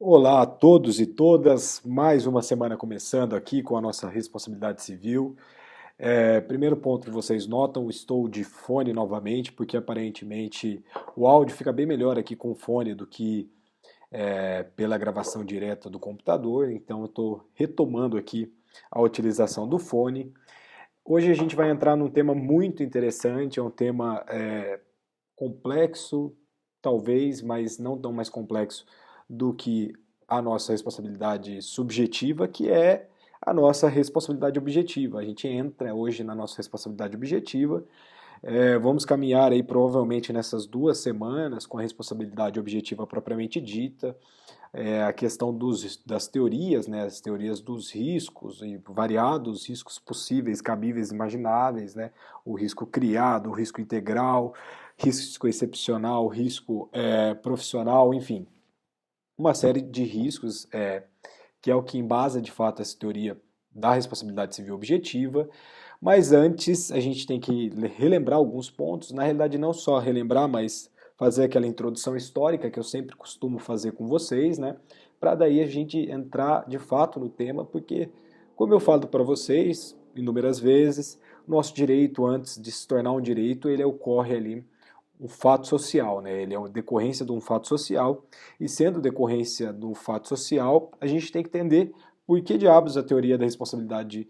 Olá a todos e todas, mais uma semana começando aqui com a nossa responsabilidade civil. Primeiro ponto que vocês notam, estou de fone novamente, porque aparentemente o áudio fica bem melhor aqui com o fone do que pela gravação direta do computador, então eu estou retomando aqui a utilização do fone. Hoje a gente vai entrar num tema muito interessante, é um tema complexo, talvez, mas não tão mais complexo do que a nossa responsabilidade subjetiva, que é a nossa responsabilidade objetiva. A gente entra hoje na nossa responsabilidade objetiva. Vamos caminhar aí provavelmente nessas 2 semanas com a responsabilidade objetiva propriamente dita, a questão das teorias, né, as teorias dos riscos e variados riscos possíveis, cabíveis, imagináveis, né, o risco criado, o risco integral, risco excepcional, risco profissional, enfim, uma série de riscos que é o que embasa de fato essa teoria da responsabilidade civil objetiva. Mas antes a gente tem que relembrar alguns pontos, na realidade não só relembrar, mas fazer aquela introdução histórica que eu sempre costumo fazer com vocês, né? Para daí a gente entrar de fato no tema, porque, como eu falo para vocês inúmeras vezes, nosso direito, antes de se tornar um direito, ele ocorre ali um fato social, né? Ele é uma decorrência de um fato social, e sendo decorrência do fato social, a gente tem que entender por que diabos a teoria da responsabilidade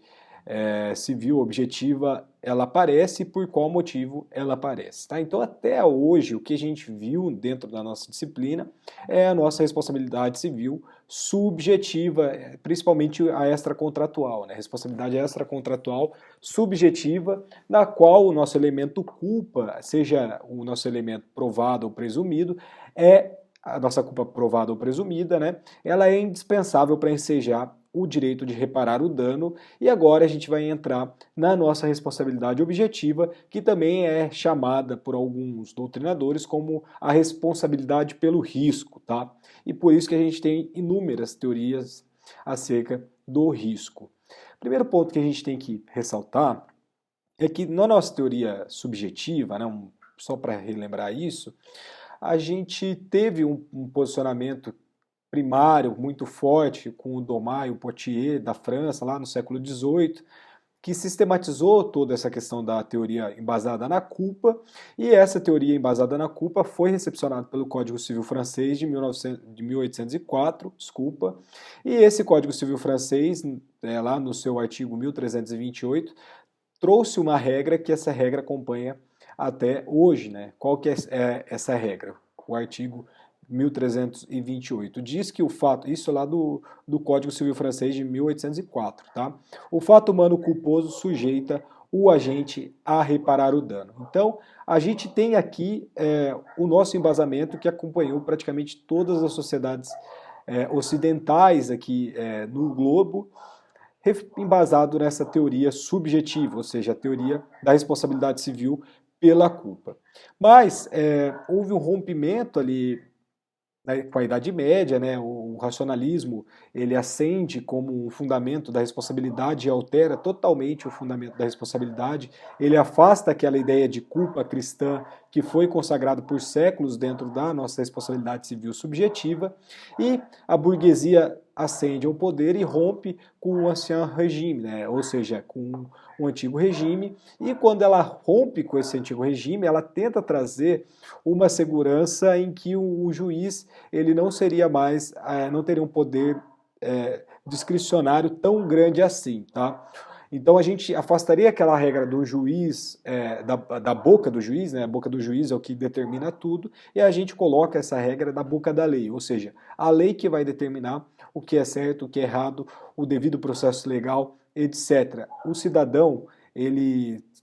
civil objetiva ela aparece e por qual motivo ela aparece. Tá? Então, até hoje, o que a gente viu dentro da nossa disciplina é a nossa responsabilidade civil subjetiva, principalmente a extracontratual, né? Responsabilidade extracontratual subjetiva, na qual o nosso elemento culpa, seja o nosso elemento provado ou presumido, é a nossa culpa provada ou presumida, né? Ela é indispensável para ensejar o direito de reparar o dano, e agora a gente vai entrar na nossa responsabilidade objetiva, que também é chamada por alguns doutrinadores como a responsabilidade pelo risco, tá? E por isso que a gente tem inúmeras teorias acerca do risco. Primeiro ponto que a gente tem que ressaltar é que na nossa teoria subjetiva, né, só para relembrar isso, a gente teve um posicionamento primário muito forte com o Domat e o Poitiers da França, lá no século XVIII, que sistematizou toda essa questão da teoria embasada na culpa, e essa teoria embasada na culpa foi recepcionada pelo Código Civil francês de 1804, desculpa, e esse Código Civil francês, lá no seu artigo 1328, trouxe uma regra que essa regra acompanha até hoje, né? Qual que é essa regra? O artigo 1328 diz que o fato, isso lá do Código Civil francês de 1804, tá? O fato humano culposo sujeita o agente a reparar o dano. Então, a gente tem aqui o nosso embasamento que acompanhou praticamente todas as sociedades ocidentais aqui no globo, embasado nessa teoria subjetiva, ou seja, a teoria da responsabilidade civil pela culpa. Mas houve um rompimento ali, né, com a Idade Média, né, o racionalismo ele ascende como um fundamento da responsabilidade e altera totalmente o fundamento da responsabilidade. Ele afasta aquela ideia de culpa cristã que foi consagrado por séculos dentro da nossa responsabilidade civil subjetiva, e a burguesia ascende ao poder e rompe com o ancien regime, né, ou seja, com o antigo regime, e quando ela rompe com esse antigo regime, ela tenta trazer uma segurança em que o juiz ele não seria mais, não teria um poder discricionário tão grande assim, tá? Então a gente afastaria aquela regra do juiz, da boca do juiz, né? A boca do juiz é o que determina tudo, e a gente coloca essa regra da boca da lei, ou seja, a lei que vai determinar o que é certo, o que é errado, o devido processo legal, etc. O cidadão,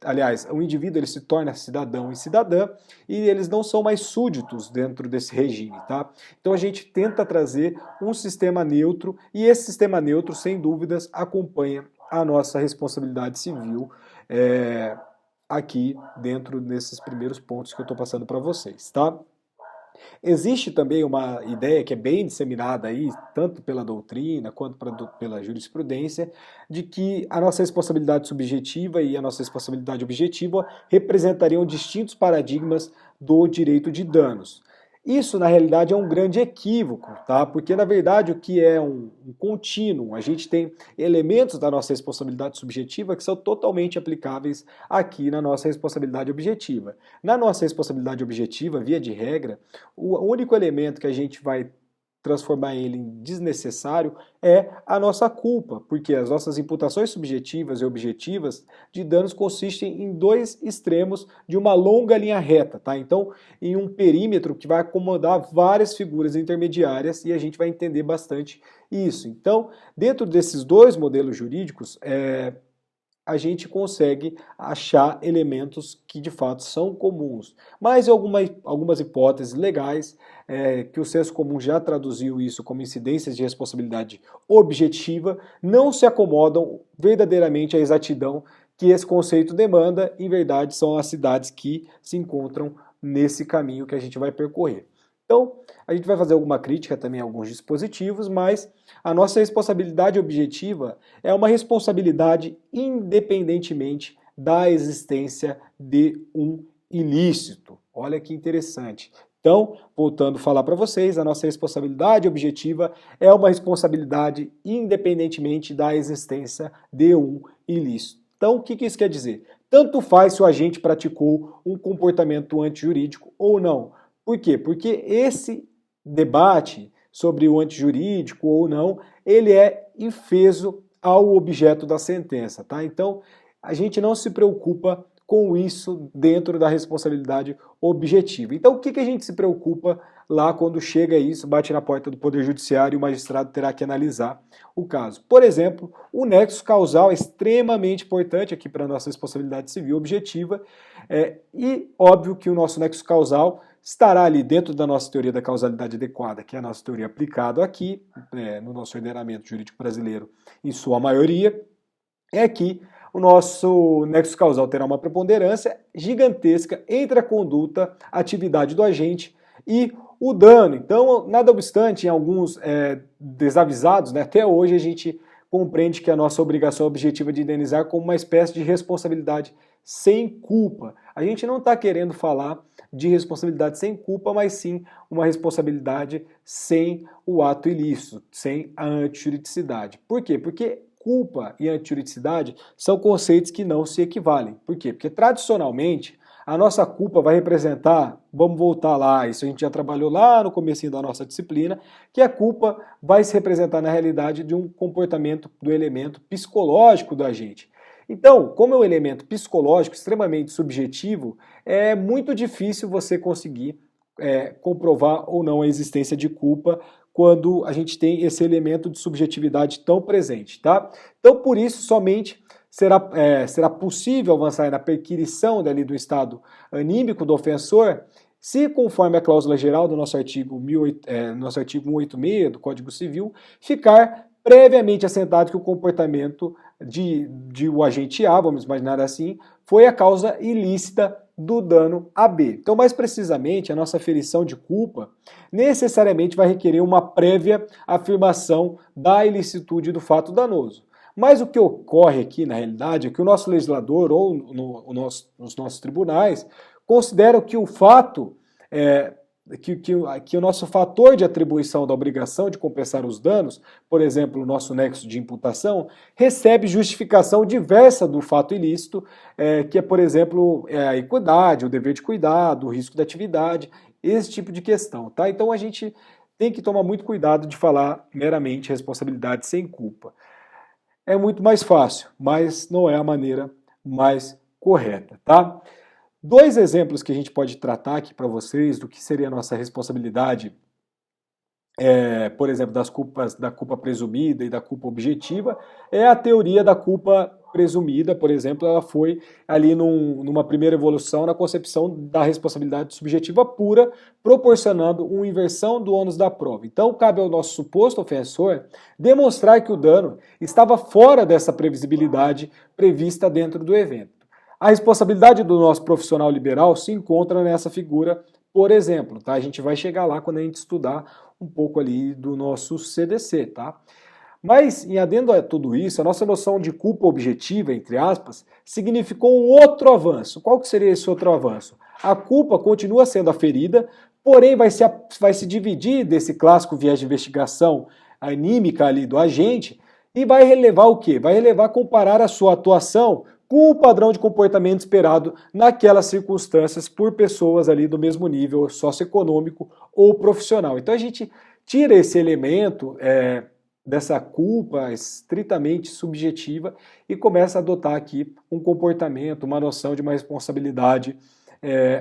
aliás, o indivíduo ele se torna cidadão e cidadã, e eles não são mais súditos dentro desse regime, tá? Então a gente tenta trazer um sistema neutro, e esse sistema neutro, sem dúvidas, acompanha a nossa responsabilidade civil aqui dentro desses primeiros pontos que eu estou passando para vocês, tá? Existe também uma ideia que é bem disseminada aí, tanto pela doutrina quanto pela jurisprudência, de que a nossa responsabilidade subjetiva e a nossa responsabilidade objetiva representariam distintos paradigmas do direito de danos. Isso, na realidade, é um grande equívoco, tá? Porque, na verdade, o que é um contínuo? A gente tem elementos da nossa responsabilidade subjetiva que são totalmente aplicáveis aqui na nossa responsabilidade objetiva. Na nossa responsabilidade objetiva, via de regra, o único elemento que a gente vai transformar ele em desnecessário é a nossa culpa, porque as nossas imputações subjetivas e objetivas de danos consistem em dois extremos de uma longa linha reta, tá? Então, em um perímetro que vai acomodar várias figuras intermediárias e a gente vai entender bastante isso. Então, dentro desses dois modelos jurídicos, a gente consegue achar elementos que de fato são comuns. Mas algumas hipóteses legais, que o senso comum já traduziu isso como incidências de responsabilidade objetiva, não se acomodam verdadeiramente à exatidão que esse conceito demanda. Em verdade, são as cidades que se encontram nesse caminho que a gente vai percorrer. Então, a gente vai fazer alguma crítica também a alguns dispositivos, mas a nossa responsabilidade objetiva é uma responsabilidade independentemente da existência de um ilícito. Olha que interessante. Então, voltando a falar para vocês, a nossa responsabilidade objetiva é uma responsabilidade independentemente da existência de um ilícito. Então, o que isso quer dizer? Tanto faz se o agente praticou um comportamento antijurídico ou não. Por quê? Porque esse debate sobre o antijurídico ou não, ele é infeso ao objeto da sentença, tá? Então, a gente não se preocupa com isso dentro da responsabilidade objetiva. Então, o que a gente se preocupa lá quando chega isso, bate na porta do Poder Judiciário e o magistrado terá que analisar o caso? Por exemplo, o nexo causal é extremamente importante aqui para a nossa responsabilidade civil objetiva, e óbvio que o nosso nexo causal estará ali dentro da nossa teoria da causalidade adequada, que é a nossa teoria aplicada aqui, no nosso ordenamento jurídico brasileiro, em sua maioria, é que o nosso nexo causal terá uma preponderância gigantesca entre a conduta, a atividade do agente e o dano. Então, nada obstante, em alguns desavisados, até hoje a gente compreende que a nossa obrigação objetiva de indenizar como uma espécie de responsabilidade sem culpa. A gente não está querendo falar de responsabilidade sem culpa, mas sim uma responsabilidade sem o ato ilícito, sem a antijuridicidade. Por quê? Porque culpa e antijuridicidade são conceitos que não se equivalem. Por quê? Porque tradicionalmente a nossa culpa vai representar, vamos voltar lá, isso a gente já trabalhou lá no comecinho da nossa disciplina, que a culpa vai se representar na realidade de um comportamento do elemento psicológico do agente. Então, como é um elemento psicológico extremamente subjetivo, é muito difícil você conseguir comprovar ou não a existência de culpa quando a gente tem esse elemento de subjetividade tão presente, tá? Então, por isso, somente será possível avançar na perquirição dali do estado anímico do ofensor se, conforme a cláusula geral do nosso artigo 186 do Código Civil, ficar previamente assentado que o comportamento de o agente A, vamos imaginar assim, foi a causa ilícita do dano a B. Então, mais precisamente, a nossa aferição de culpa necessariamente vai requerer uma prévia afirmação da ilicitude do fato danoso. Mas o que ocorre aqui, na realidade, é que o nosso legislador ou os nossos tribunais consideram que o fato que o nosso fator de atribuição da obrigação de compensar os danos, por exemplo, o nosso nexo de imputação, recebe justificação diversa do fato ilícito, que é, por exemplo, a equidade, o dever de cuidado, o risco da atividade, esse tipo de questão, tá? Então a gente tem que tomar muito cuidado de falar meramente responsabilidade sem culpa. É muito mais fácil, mas não é a maneira mais correta, tá? Dois exemplos que a gente pode tratar aqui para vocês do que seria a nossa responsabilidade, por exemplo, da culpa presumida e da culpa objetiva, é a teoria da culpa presumida, por exemplo, ela foi ali numa primeira evolução na concepção da responsabilidade subjetiva pura, proporcionando uma inversão do ônus da prova. Então, cabe ao nosso suposto ofensor demonstrar que o dano estava fora dessa previsibilidade prevista dentro do evento. A responsabilidade do nosso profissional liberal se encontra nessa figura, por exemplo, tá? A gente vai chegar lá quando a gente estudar um pouco ali do nosso CDC, tá? Mas, em adendo a tudo isso, a nossa noção de culpa objetiva, entre aspas, significou um outro avanço. Qual que seria esse outro avanço? A culpa continua sendo aferida, porém vai se dividir desse clássico viés de investigação anímica ali do agente e vai relevar o quê? Vai relevar comparar a sua atuação com o padrão de comportamento esperado naquelas circunstâncias por pessoas ali do mesmo nível socioeconômico ou profissional. Então a gente tira esse elemento dessa culpa estritamente subjetiva e começa a adotar aqui um comportamento, uma noção de uma responsabilidade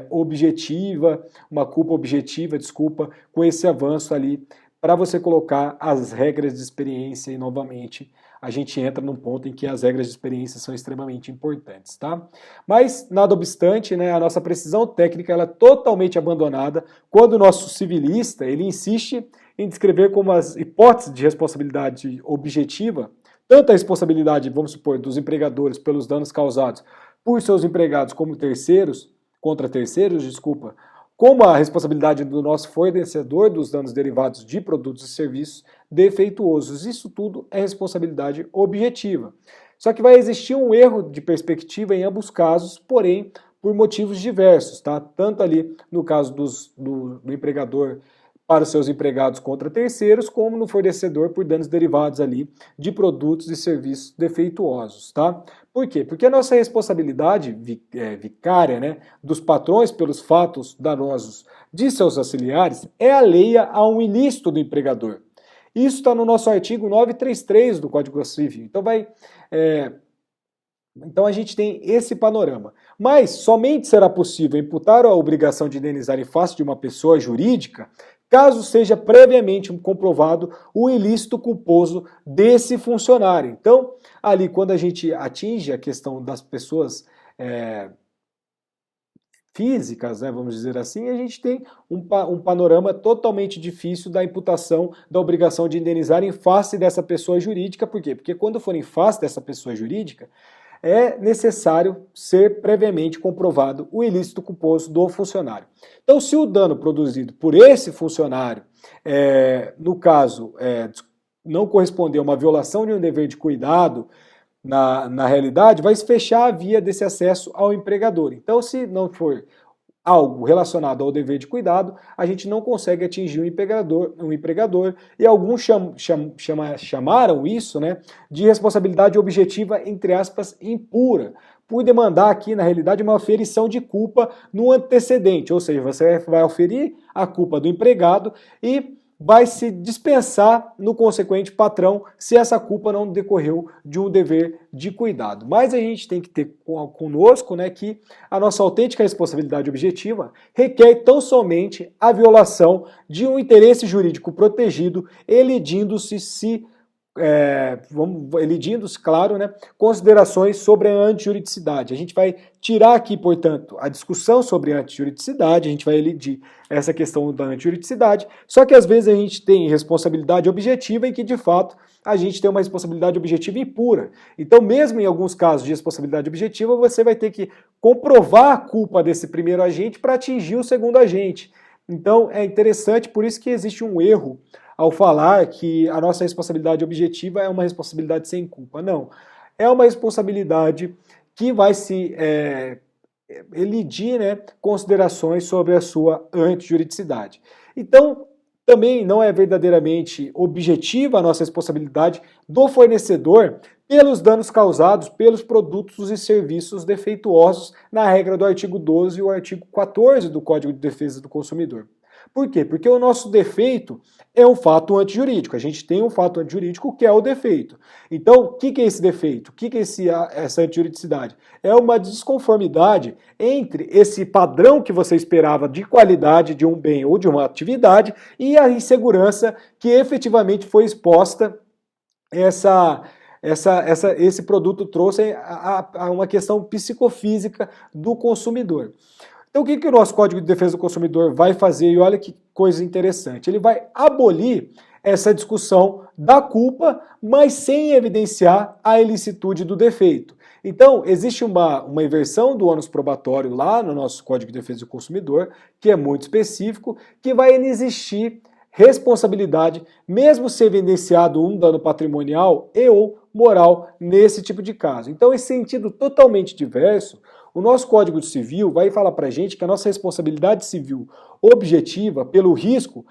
objetiva, uma culpa objetiva, desculpa, com esse avanço ali para você colocar as regras de experiência e novamente a gente entra num ponto em que as regras de experiência são extremamente importantes, tá? Mas, nada obstante, né, a nossa precisão técnica ela é totalmente abandonada quando o nosso civilista ele insiste em descrever como as hipóteses de responsabilidade objetiva, tanto a responsabilidade, vamos supor, dos empregadores pelos danos causados por seus empregados como terceiros, contra terceiros, desculpa, como a responsabilidade do nosso fornecedor dos danos derivados de produtos e serviços defeituosos. Isso tudo é responsabilidade objetiva. Só que vai existir um erro de perspectiva em ambos casos, porém por motivos diversos, tá? Tanto ali no caso do empregador para os seus empregados contra terceiros, como no fornecedor por danos derivados ali de produtos e serviços defeituosos, tá? Por quê? Porque a nossa responsabilidade vicária, né, dos patrões pelos fatos danosos de seus auxiliares é alheia a um ilícito do empregador. Isso está no nosso artigo 933 do Código Civil. Então a gente tem esse panorama. Mas somente será possível imputar a obrigação de indenizar em face de uma pessoa jurídica caso seja previamente comprovado o ilícito culposo desse funcionário. Então, ali quando a gente atinge a questão das pessoas físicas, né, vamos dizer assim, a gente tem um panorama totalmente difícil da imputação da obrigação de indenizar em face dessa pessoa jurídica. Por quê? Porque quando for em face dessa pessoa jurídica, é necessário ser previamente comprovado o ilícito culposo do funcionário. Então, se o dano produzido por esse funcionário, no caso, não corresponder a uma violação de um dever de cuidado, na realidade, vai se fechar a via desse acesso ao empregador. Então, se não for algo relacionado ao dever de cuidado, a gente não consegue atingir um empregador e alguns chamaram isso, né, de responsabilidade objetiva, entre aspas, impura, por demandar aqui, na realidade, uma aferição de culpa no antecedente, ou seja, você vai aferir a culpa do empregado e vai se dispensar no consequente patrão se essa culpa não decorreu de um dever de cuidado. Mas a gente tem que ter conosco, né, que a nossa autêntica responsabilidade objetiva requer tão somente a violação de um interesse jurídico protegido, elidindo-se claro, né, considerações sobre a antijuridicidade. A gente vai tirar aqui, portanto, a discussão sobre a antijuridicidade, a gente vai elidir essa questão da antijuridicidade, só que às vezes a gente tem responsabilidade objetiva em que, de fato, a gente tem uma responsabilidade objetiva impura. Então, mesmo em alguns casos de responsabilidade objetiva, você vai ter que comprovar a culpa desse primeiro agente para atingir o segundo agente. Então, é interessante, por isso que existe um erro ao falar que a nossa responsabilidade objetiva é uma responsabilidade sem culpa. Não, é uma responsabilidade que vai se elidir, né, considerações sobre a sua antijuridicidade. Então, também não é verdadeiramente objetiva a nossa responsabilidade do fornecedor pelos danos causados pelos produtos e serviços defeituosos na regra do artigo 12 e o artigo 14 do Código de Defesa do Consumidor. Por quê? Porque o nosso defeito é um fato antijurídico. A gente tem um fato antijurídico que é o defeito. Então, o que é esse defeito? O que é essa antijuridicidade? É uma desconformidade entre esse padrão que você esperava de qualidade de um bem ou de uma atividade e a insegurança que efetivamente foi exposta esse produto trouxe a uma questão psicofísica do consumidor. Então, o que o nosso Código de Defesa do Consumidor vai fazer? E olha que coisa interessante. Ele vai abolir essa discussão da culpa, mas sem evidenciar a ilicitude do defeito. Então, existe uma inversão do ônus probatório lá no nosso Código de Defesa do Consumidor, que é muito específico, que vai existir responsabilidade, mesmo se evidenciado um dano patrimonial e ou moral nesse tipo de caso. Então, em sentido totalmente diverso, O nosso Código Civil vai falar para a gente que a nossa responsabilidade civil objetiva pelo risco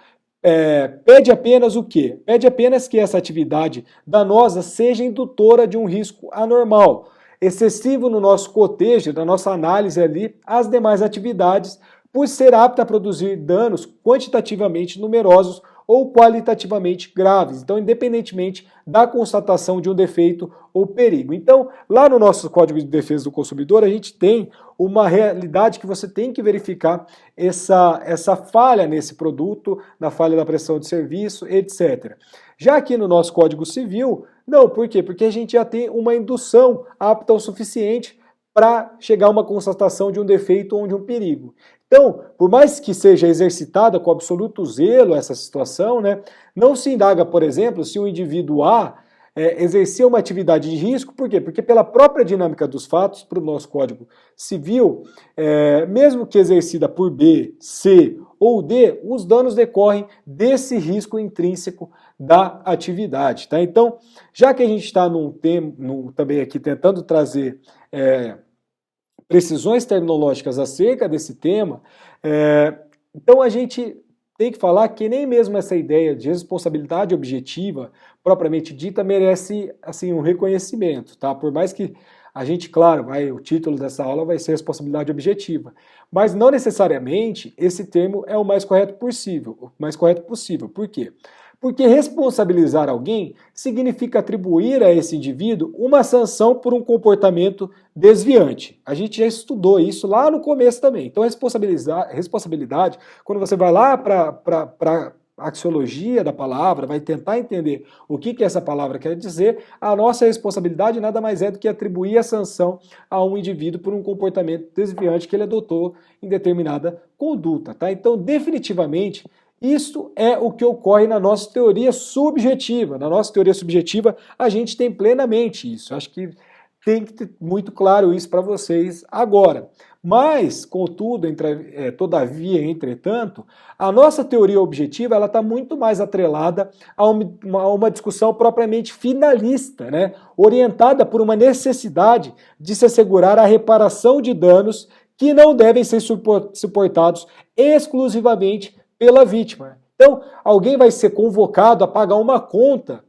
pede apenas o quê? Pede apenas que essa atividade danosa seja indutora de um risco anormal, excessivo no nosso cotejo, na nossa análise ali, às demais atividades, por ser apta a produzir danos quantitativamente numerosos ou qualitativamente graves, então independentemente da constatação de um defeito ou perigo. Então, lá no nosso Código de Defesa do Consumidor, a gente tem uma realidade que você tem que verificar essa falha nesse produto, na falha da prestação de serviço, etc. Já aqui no nosso Código Civil, não, por quê? Porque a gente já tem uma indução apta o suficiente para chegar a uma constatação de um defeito ou de um perigo. Então, por mais que seja exercitada com absoluto zelo essa situação, né, não se indaga, por exemplo, se o indivíduo A exercia uma atividade de risco, por quê? Porque pela própria dinâmica dos fatos, para o nosso Código Civil, mesmo que exercida por B, C ou D, os danos decorrem desse risco intrínseco da atividade. Tá? Então, já que a gente está também aqui tentando trazer precisões terminológicas acerca desse tema, então a gente tem que falar que nem mesmo essa ideia de responsabilidade objetiva propriamente dita merece assim um reconhecimento, tá? Por mais que a gente, claro, o título dessa aula vai ser responsabilidade objetiva, mas não necessariamente esse termo é o mais correto possível. Por quê? Porque responsabilizar alguém significa atribuir a esse indivíduo uma sanção por um comportamento desviante. A gente já estudou isso lá no começo também. Então, responsabilidade, quando você vai lá para a axiologia da palavra, vai tentar entender o que essa palavra quer dizer, a nossa responsabilidade nada mais é do que atribuir a sanção a um indivíduo por um comportamento desviante que ele adotou em determinada conduta. Tá? Então, definitivamente, isso é o que ocorre na nossa teoria subjetiva. Na nossa teoria subjetiva, a gente tem plenamente isso. Acho que tem que ter muito claro isso para vocês agora. Mas, contudo, todavia, entretanto, a nossa teoria objetiva está muito mais atrelada a uma discussão propriamente finalista, né? Orientada por uma necessidade de se assegurar a reparação de danos que não devem ser suportados exclusivamente pela vítima. Então, alguém vai ser convocado a pagar uma conta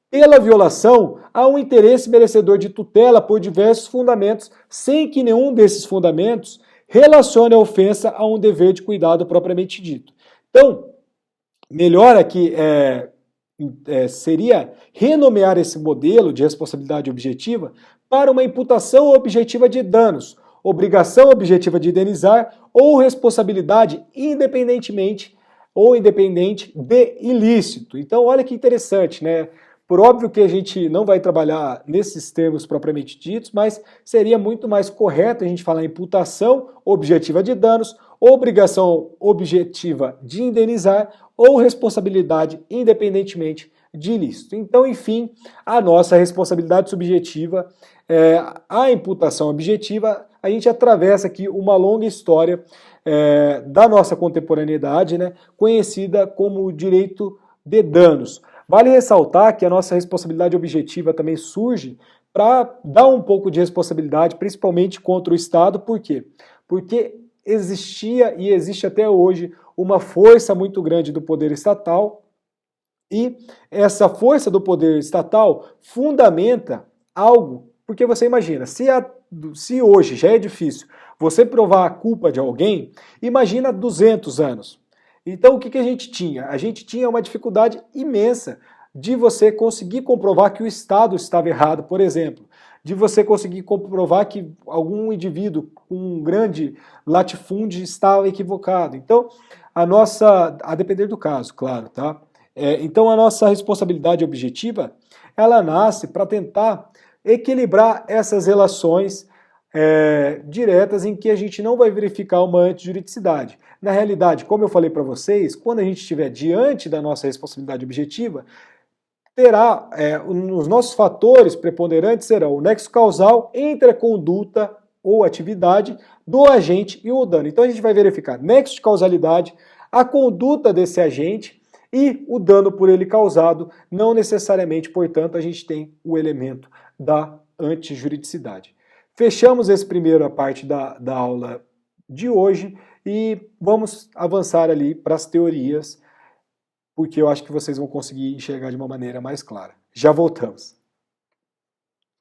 pela violação a um interesse merecedor de tutela por diversos fundamentos, sem que nenhum desses fundamentos relacione a ofensa a um dever de cuidado propriamente dito. Então, melhor aqui seria renomear esse modelo de responsabilidade objetiva para uma imputação objetiva de danos, obrigação objetiva de indenizar ou responsabilidade independente de ilícito. Então, olha que interessante, né? Por óbvio que a gente não vai trabalhar nesses termos propriamente ditos, mas seria muito mais correto a gente falar em imputação objetiva de danos, obrigação objetiva de indenizar ou responsabilidade independentemente de ilícito. Então, enfim, a nossa responsabilidade subjetiva, a imputação objetiva, a gente atravessa aqui uma longa história da nossa contemporaneidade, né, conhecida como o direito de danos. Vale ressaltar que a nossa responsabilidade objetiva também surge para dar um pouco de responsabilidade, principalmente contra o Estado. Por quê? Porque existia e existe até hoje uma força muito grande do poder estatal, e essa força do poder estatal fundamenta algo, porque você imagina, se hoje já é difícil você provar a culpa de alguém, imagina 200 anos. Então o que a gente tinha? A gente tinha uma dificuldade imensa de você conseguir comprovar que o Estado estava errado, por exemplo, de você conseguir comprovar que algum indivíduo com um grande latifúndio estava equivocado. Então, a depender do caso, claro, tá? Então a nossa responsabilidade objetiva, ela nasce para tentar equilibrar essas relações diretas em que a gente não vai verificar uma antijuridicidade. Na realidade, como eu falei para vocês, quando a gente estiver diante da nossa responsabilidade objetiva, terá os nossos fatores preponderantes serão o nexo causal entre a conduta ou atividade do agente e o dano. Então a gente vai verificar nexo de causalidade, a conduta desse agente e o dano por ele causado. Não necessariamente, portanto, a gente tem o elemento da antijuridicidade. Fechamos essa primeira parte da aula de hoje e vamos avançar ali para as teorias, porque eu acho que vocês vão conseguir enxergar de uma maneira mais clara. Já voltamos.